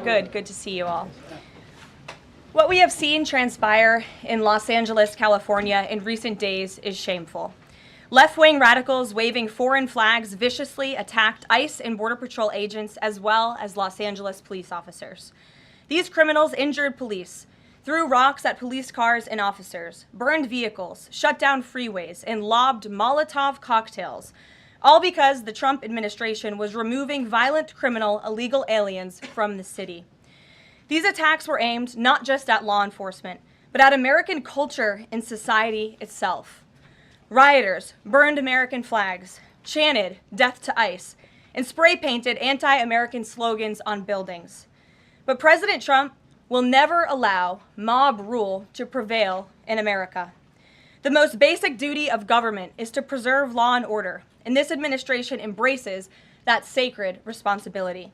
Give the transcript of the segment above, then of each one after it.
Good to see you all. What we have seen transpire in Los Angeles, California in recent days is shameful. Left-wing radicals waving foreign flags viciously attacked ICE and Border Patrol agents as well as Los Angeles police officers. These criminals injured police, threw rocks at police cars and officers, burned vehicles, shut down freeways, and lobbed Molotov cocktails, all because the Trump administration was removing violent criminal illegal aliens from the city. These attacks were aimed not just at law enforcement, but at American culture and society itself. Rioters burned American flags, chanted "Death to ICE," and spray-painted anti-American slogans on buildings. But President Trump will never allow mob rule to prevail in America. The most basic duty of government is to preserve law and order, and this administration embraces that sacred responsibility.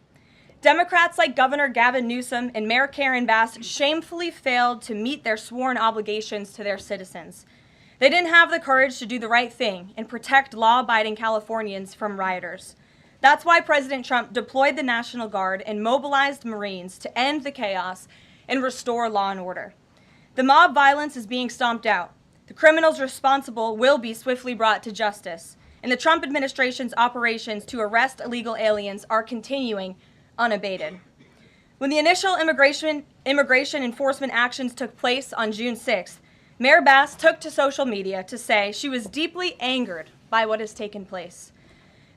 Democrats like Governor Gavin Newsom and Mayor Karen Bass shamefully failed to meet their sworn obligations to their citizens. They didn't have the courage to do the right thing and protect law-abiding Californians from rioters. That's why President Trump deployed the National Guard and mobilized Marines to end the chaos and restore law and order. The mob violence is being stomped out. The criminals responsible will be swiftly brought to justice, and the Trump administration's operations to arrest illegal aliens are continuing unabated. When the initial immigration enforcement actions took place on June 6th, Mayor Bass took to social media to say she was deeply angered by what has taken place.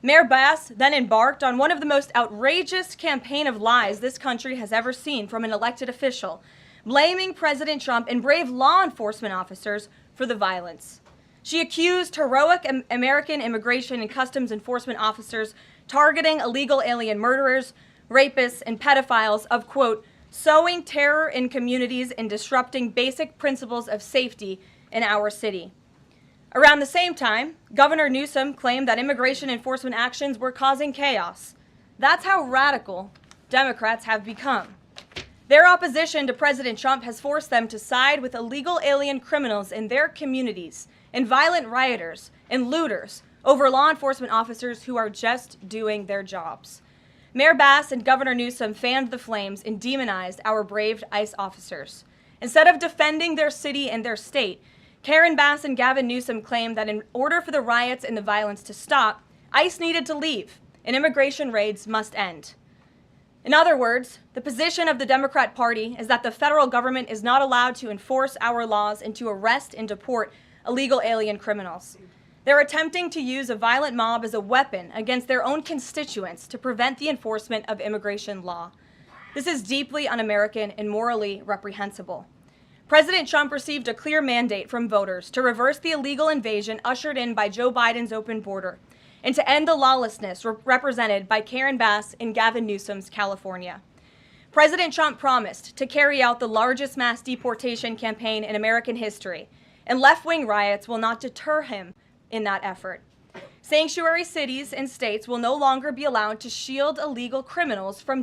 Mayor Bass then embarked on one of the most outrageous campaign of lies this country has ever seen from an elected official, blaming President Trump and brave law enforcement officers for the violence. She accused heroic American immigration and customs enforcement officers targeting illegal alien murderers, rapists, and pedophiles of, quote, sowing terror in communities and disrupting basic principles of safety in our city. Around the same time, Governor Newsom claimed that immigration enforcement actions were causing chaos. That's how radical Democrats have become. Their opposition to President Trump has forced them to side with illegal alien criminals in their communities and violent rioters and looters over law enforcement officers who are just doing their jobs. Mayor Bass and Governor Newsom fanned the flames and demonized our brave ICE officers. Instead of defending their city and their state, Karen Bass and Gavin Newsom claimed that in order for the riots and the violence to stop, ICE needed to leave and immigration raids must end. In other words, the position of the Democrat Party is that the federal government is not allowed to enforce our laws and to arrest and deport illegal alien criminals. They're attempting to use a violent mob as a weapon against their own constituents to prevent the enforcement of immigration law. This is deeply un-American and morally reprehensible. President Trump received a clear mandate from voters to reverse the illegal invasion ushered in by Joe Biden's open border and to end the lawlessness represented by Karen Bass and Gavin Newsom's California. President Trump promised to carry out the largest mass deportation campaign in American history, and left-wing riots will not deter him in that effort. Sanctuary cities and states will no longer be allowed to shield illegal criminals from